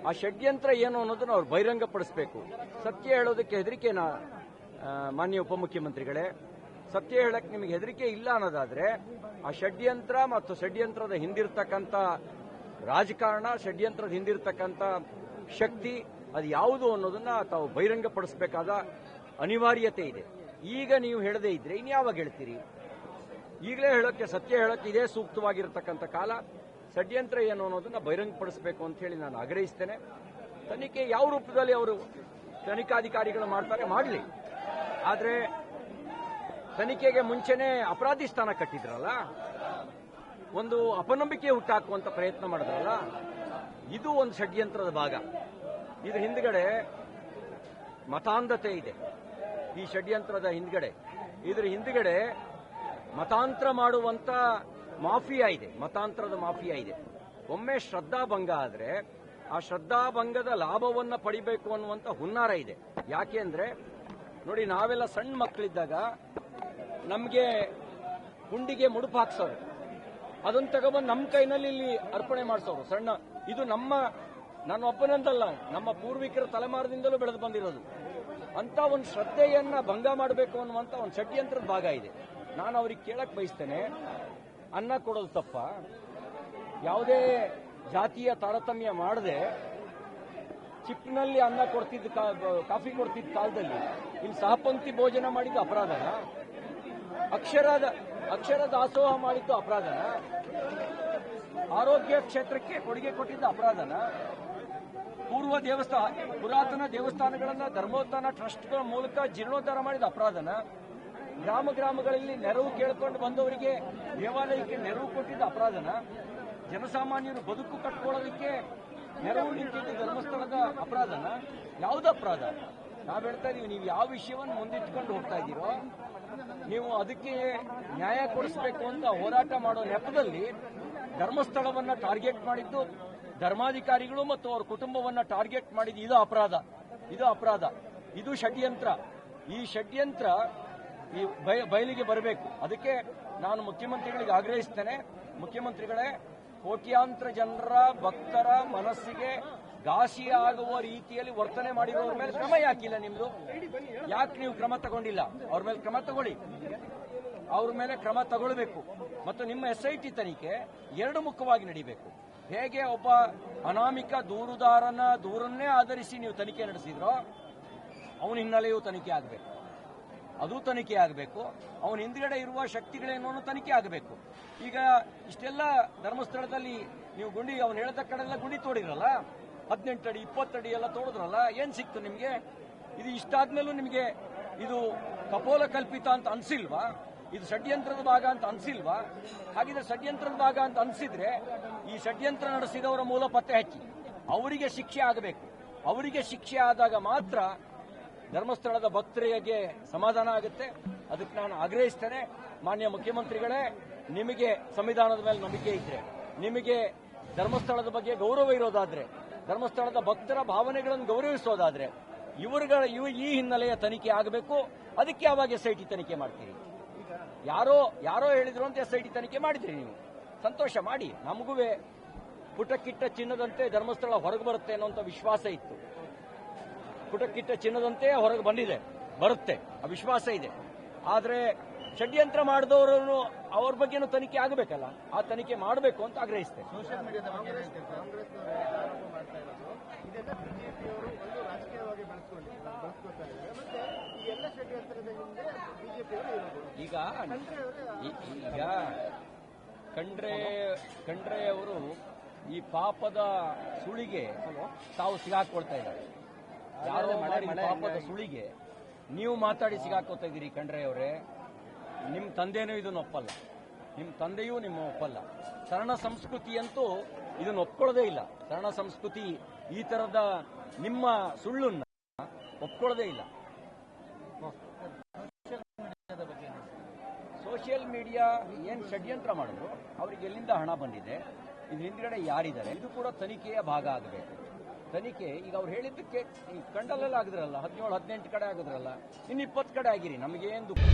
ಆ ಷಡ್ಯಂತ್ರ ಏನು ಅನ್ನೋದನ್ನ ಅವ್ರು ಬಹಿರಂಗಪಡಿಸಬೇಕು. ಸತ್ಯ ಹೇಳೋದಕ್ಕೆ ಹೆದರಿಕೆನಾ ಮಾನ್ಯ ಉಪಮುಖ್ಯಮಂತ್ರಿಗಳೇ? ಸತ್ಯ ಹೇಳಕ್ಕೆ ನಿಮಗೆ ಹೆದರಿಕೆ ಇಲ್ಲ ಅನ್ನೋದಾದ್ರೆ ಆ ಷಡ್ಯಂತ್ರ ಮತ್ತು ಷಡ್ಯಂತ್ರದ ಹಿಂದಿರ್ತಕ್ಕಂಥ ರಾಜಕಾರಣ, ಷಡ್ಯಂತ್ರದ ಹಿಂದಿರ್ತಕ್ಕಂಥ ಶಕ್ತಿ ಅದು ಯಾವುದು ಅನ್ನೋದನ್ನ ತಾವು ಬಹಿರಂಗಪಡಿಸಬೇಕಾದ ಅನಿವಾರ್ಯತೆ ಇದೆ. ಈಗ ನೀವು ಹೇಳದೇ ಇದ್ರೆ ಇನ್ಯಾವಾಗ ಹೇಳ್ತೀರಿ? ಈಗಲೇ ಹೇಳೋಕ್ಕೆ, ಸತ್ಯ ಹೇಳೋಕ್ಕೆ ಇದೇ ಸೂಕ್ತವಾಗಿರತಕ್ಕಂಥ ಕಾಲ. ಷಡ್ಯಂತ್ರ ಏನು ಅನ್ನೋದನ್ನ ಬಹಿರಂಗಪಡಿಸಬೇಕು ಅಂತ ಹೇಳಿ ನಾನು ಆಗ್ರಹಿಸ್ತೇನೆ. ತನಿಖೆ ಯಾವ ರೂಪದಲ್ಲಿ ಅವರು ತನಿಖಾಧಿಕಾರಿಗಳು ಮಾಡ್ತಾರೆ ಮಾಡಲಿ, ಆದರೆ ತನಿಖೆಗೆ ಮುಂಚೆನೆ ಅಪರಾಧಿ ಸ್ಥಾನ ಕಟ್ಟಿದ್ರಲ್ಲ, ಒಂದು ಅಪನಂಬಿಕೆ ಹುಟ್ಟಾಕುವಂತ ಪ್ರಯತ್ನ ಮಾಡಿದ್ರಲ್ಲ, ಇದು ಒಂದು ಷಡ್ಯಂತ್ರದ ಭಾಗ. ಇದ್ರ ಹಿಂದ್ಗಡೆ ಮತಾಂಧತೆ ಇದೆ. ಈ ಷಡ್ಯಂತ್ರದ ಹಿಂದ್ಗಡೆ, ಇದ್ರ ಹಿಂದ್ಗಡೆ ಮತಾಂತರ ಮಾಡುವಂತ ಮಾಫಿಯಾ ಇದೆ, ಮತಾಂತರದ ಮಾಫಿಯಾ ಇದೆ. ಒಮ್ಮೆ ಶ್ರದ್ಧಾಭಂಗ ಆದ್ರೆ ಆ ಶ್ರದ್ಧಾಭಂಗದ ಲಾಭವನ್ನ ಪಡಿಬೇಕು ಅನ್ನುವಂತ ಹುನ್ನಾರ ಇದೆ. ಯಾಕೆ ಅಂದ್ರೆ ನೋಡಿ, ನಾವೆಲ್ಲ ಸಣ್ಣ ಮಕ್ಕಳಿದ್ದಾಗ ನಮಗೆ ಗುಂಡಿಗೆ ಮುಡುಪು ಹಾಕ್ಸೋರು, ಅದನ್ನ ತಗೊಬಂದು ನಮ್ಮ ಕೈನಲ್ಲಿ ಇಲ್ಲಿ ಅರ್ಪಣೆ ಮಾಡಿಸೋರು. ಸಣ್ಣ ಇದು ನನ್ನ ಒಬ್ಬನಂದಲ್ಲ, ನಮ್ಮ ಪೂರ್ವಿಕರ ತಲೆಮಾರದಿಂದಲೂ ಬೆಳೆದು ಬಂದಿರೋದು. ಅಂತ ಒಂದು ಶ್ರದ್ಧೆಯನ್ನ ಭಂಗ ಮಾಡಬೇಕು ಅನ್ನುವಂತ ಒಂದು ಷಡ್ಯಂತ್ರದ ಭಾಗ ಇದೆ. ನಾನು ಅವ್ರಿಗೆ ಕೇಳಕ್ ಬಯಸ್ತೇನೆ, ಅನ್ನ ಕೊಡೋದು ತಪ್ಪ? ಯಾವುದೇ ಜಾತಿಯ ತಾರತಮ್ಯ ಮಾಡದೆ ಚಿಪ್ನಲ್ಲಿ ಅನ್ನ ಕೊಡ್ತಿದ್ದ, ಕಾಫಿ ಕೊಡ್ತಿದ್ದ ಕಾಲದಲ್ಲಿ ಇಲ್ಲಿ ಸಹಪಂಕ್ತಿ ಭೋಜನ ಮಾಡಿದ್ದು ಅಪರಾಧನ? ಅಕ್ಷರ ದಾಸೋಹ ಮಾಡಿದ್ದು ಅಪರಾಧನ? ಆರೋಗ್ಯ ಕ್ಷೇತ್ರಕ್ಕೆ ಕೊಡುಗೆ ಕೊಟ್ಟಿದ್ದ ಅಪರಾಧನ? ಪುರಾತನ ದೇವಸ್ಥಾನಗಳನ್ನ ಧರ್ಮೋತ್ಥಾನ ಟ್ರಸ್ಟ್ಗಳ ಮೂಲಕ ಜೀರ್ಣೋದ್ಧಾರ ಮಾಡಿದ ಅಪರಾಧನ? ಗ್ರಾಮಗಳಲ್ಲಿ ನೆರವು ಕೇಳ್ಕೊಂಡು ಬಂದವರಿಗೆ ದೇವಾಲಯಕ್ಕೆ ನೆರವು ಕೊಟ್ಟಿದ್ದ ಅಪರಾಧನ? ಜನಸಾಮಾನ್ಯರು ಬದುಕು ಕಟ್ಕೊಳ್ಳೋದಕ್ಕೆ ನೆರವು ನಿಂತಿದ್ದ ಧರ್ಮಸ್ಥಳದ ಅಪರಾಧನ? ಯಾವ್ದು ಅಪರಾಧ? ನಾವು ಹೇಳ್ತಾ ಇದೀವಿ, ನೀವು ಯಾವ ವಿಷಯವನ್ನು ಮುಂದಿಟ್ಕೊಂಡು ಹೋಗ್ತಾ ಇದ್ದೀರೋ ನೀವು ಅದಕ್ಕೆ ನ್ಯಾಯ ಕೊಡಿಸಬೇಕು ಅಂತ ಹೋರಾಟ ಮಾಡೋ ನೆಪದಲ್ಲಿ ಧರ್ಮಸ್ಥಳವನ್ನ ಟಾರ್ಗೆಟ್ ಮಾಡಿದ್ದು, ಧರ್ಮಾಧಿಕಾರಿಗಳು ಮತ್ತು ಅವರ ಕುಟುಂಬವನ್ನ ಟಾರ್ಗೆಟ್ ಮಾಡಿದ್ದು, ಇದು ಅಪರಾಧ, ಇದು ಷಡ್ಯಂತ್ರ. ಈ ಷಡ್ಯಂತ್ರ ಈ ಬಯಲಿಗೆ ಬರಬೇಕು. ಅದಕ್ಕೆ ನಾನು ಮುಖ್ಯಮಂತ್ರಿಗಳಿಗೆ ಆಗ್ರಹಿಸ್ತೇನೆ, ಮುಖ್ಯಮಂತ್ರಿಗಳೇ, ಕೋಟ್ಯಾಂತರ ಜನರ ಭಕ್ತರ ಮನಸ್ಸಿಗೆ ಘಾಸಿ ಆಗುವ ರೀತಿಯಲ್ಲಿ ವರ್ತನೆ ಮಾಡಿರೋರ ಮೇಲೆ ಕ್ರಮ ಯಾಕಿಲ್ಲ ನಿಮ್ದು? ಯಾಕೆ ನೀವು ಕ್ರಮ ತಗೊಂಡಿಲ್ಲ? ಅವ್ರ ಮೇಲೆ ಕ್ರಮ ತಗೊಳ್ಳಿ, ಅವ್ರ ಮೇಲೆ ಕ್ರಮ ತಗೊಳ್ಬೇಕು. ಮತ್ತು ನಿಮ್ಮ SIT ತನಿಖೆ ಎರಡು ಮುಖವಾಗಿ ನಡೀಬೇಕು. ಹೇಗೆ ಒಬ್ಬ ಅನಾಮಿಕ ದೂರುದಾರನ ದೂರನ್ನೇ ಆಧರಿಸಿ ನೀವು ತನಿಖೆ ನಡೆಸಿದ್ರೋ ಅವನ ಹಿನ್ನೆಲೆಯೂ ತನಿಖೆ ಆಗಬೇಕು, ಅದು ತನಿಖೆ ಆಗಬೇಕು. ಅವನ ಹಿಂದ್ಗಡೆ ಇರುವ ಶಕ್ತಿಗಳೇನೋ ತನಿಖೆ ಆಗಬೇಕು. ಈಗ ಇಷ್ಟೆಲ್ಲ ಧರ್ಮಸ್ಥಳದಲ್ಲಿ ನೀವು ಅವನು ಹೇಳಿದ ಕಡೆಲ್ಲ ಗುಂಡಿ ತೋಡಿರಲ್ಲ, 18 ಅಡಿ 20 ಅಡಿ ಎಲ್ಲ ತೋಡಿದ್ರಲ್ಲ, ಏನ್ ಸಿಕ್ತು ನಿಮ್ಗೆ? ಇದು ಇಷ್ಟಾದ್ಮೇಲೂ ನಿಮಗೆ ಇದು ಕಪೋಲ ಕಲ್ಪಿತ ಅಂತ ಅನ್ಸಿಲ್ವಾ? ಇದು ಷಡ್ಯಂತ್ರದ ಭಾಗ ಅಂತ ಅನ್ಸಿಲ್ವಾ? ಹಾಗಿದ್ರೆ ಷಡ್ಯಂತ್ರದ ಭಾಗ ಅಂತ ಅನ್ಸಿದ್ರೆ ಈ ಷಡ್ಯಂತ್ರ ನಡೆಸಿದವರ ಮೂಲ ಪತ್ತೆ ಹಚ್ಚಿ ಅವರಿಗೆ ಶಿಕ್ಷೆ ಆಗಬೇಕು. ಅವರಿಗೆ ಶಿಕ್ಷೆ ಆದಾಗ ಮಾತ್ರ ಧರ್ಮಸ್ಥಳದ ಭಕ್ತರಿಗೆ ಸಮಾಧಾನ ಆಗುತ್ತೆ. ಅದಕ್ಕೆ ನಾನು ಆಗ್ರಹಿಸ್ತೇನೆ. ಮಾನ್ಯ ಮುಖ್ಯಮಂತ್ರಿಗಳೇ, ನಿಮಗೆ ಸಂವಿಧಾನದ ಮೇಲೆ ನಂಬಿಕೆ ಇದ್ರೆ, ನಿಮಗೆ ಧರ್ಮಸ್ಥಳದ ಬಗ್ಗೆ ಗೌರವ ಇರೋದಾದ್ರೆ, ಧರ್ಮಸ್ಥಳದ ಭಕ್ತರ ಭಾವನೆಗಳನ್ನು ಗೌರವಿಸೋದಾದ್ರೆ ಈ ಹಿನ್ನೆಲೆಯ ತನಿಖೆ ಆಗಬೇಕು. ಅದಕ್ಕೆ ಯಾವಾಗ SIT ತನಿಖೆ ಮಾಡ್ತೀರಿ? ಯಾರೋ ಹೇಳಿದ್ರು ಅಂತ SIT ತನಿಖೆ ಮಾಡಿದ್ರಿ ನೀವು, ಸಂತೋಷ ಮಾಡಿ. ನಮಗೂ ಪುಟಕ್ಕಿಟ್ಟ ಚಿನ್ನದಂತೆ ಧರ್ಮಸ್ಥಳ ಹೊರಗೆ ಬರುತ್ತೆ ಅನ್ನೋಂಥ ವಿಶ್ವಾಸ ಇತ್ತು. ಪುಟಕ್ಕಿಟ್ಟ ಚಿನ್ನದಂತೆ ಹೊರಗೆ ಬರುತ್ತೆ, ಆ ವಿಶ್ವಾಸ ಇದೆ. ಆದ್ರೆ ಷಡ್ಯಂತ್ರ ಮಾಡಿದವರು ಅವ್ರ ಬಗ್ಗೆನೂ ತನಿಖೆ ಆಗಬೇಕಲ್ಲ, ಆ ತನಿಖೆ ಮಾಡಬೇಕು ಅಂತ ಆಗ್ರಹಿಸ್ತೇನೆ. ಸೋಷಿಯಲ್ ಮೀಡಿಯಾದ ಬಗ್ಗೆ ಇದೆಲ್ಲ ಬಿಜೆಪಿಯವರು ಒಂದು ರಾಜಕೀಯವಾಗಿ ಬಳಸ್ಕೊತಾ ಇದ್ದಾರೆ. ಮತ್ತೆ ಈ ಎಲ್ಲ ಷಡ್ಯಂತ್ರದ ಹಿಂದೆ ಬಿಜೆಪಿಯವರು ಇರೋದು. ಈಗ ಖಂಡ್ರೆ ಅವರು ಈ ಪಾಪದ ಸುಳಿಗೆ ತಾವು ಸಿಗಾಕೊಳ್ತಾ ಇದ್ದಾರೆ. ಯಾರೋ ಪಾಪದ ಸುಳಿಗೆ ನೀವು ಮಾತಾಡಿ ಸಿಗಾಕೋತಾ ಇದ್ದೀರಿ. ಖಂಡ್ರೆ ಅವರೇ, ನಿಮ್ಮ ತಂದೆನೂ ಇದನ್ನು ಒಪ್ಪಲ್ಲ, ನಿಮ್ಮ ತಂದೆಯೂ ನಿಮ್ಮ ಒಪ್ಪಲ್ಲ. ಶರಣ ಸಂಸ್ಕೃತಿಯಂತೂ ಇದನ್ನು ಒಪ್ಕೊಳ್ಳೋದೇ ಇಲ್ಲ. ಶರಣ ಸಂಸ್ಕೃತಿ ಈ ತರದ ನಿಮ್ಮ ಸುಳ್ಳನ್ನ ಒಪ್ಕೊಳ್ಳೋದೇ ಇಲ್ಲ. ಸೋಷಿಯಲ್ ಮೀಡಿಯಾ ಏನ್ ಷಡ್ಯಂತ್ರ ಮಾಡಿದ್ರು, ಅವರಿಗೆ ಎಲ್ಲಿಂದ ಹಣ ಬಂದಿದೆ, ಇದ್ರ ಹಿಂದ್ಗಡೆ ಯಾರಿದ್ದಾರೆ, ಇದು ಕೂಡ ತನಿಖೆಯ ಭಾಗ ಆಗಬೇಕು. ತನಿಖೆ ಈಗ ಅವ್ರು ಹೇಳಿದ್ದಕ್ಕೆ ಈ ಕಂಡಲ್ಲೆಲ್ಲ ಆಗಿದ್ರಲ್ಲ, 17-18 ಕಡೆ ಆಗಿದ್ರಲ್ಲ, ಇನ್ನು 20 ಕಡೆ ಆಗಿರಿ, ನಮಗೇನು ದುಃಖ.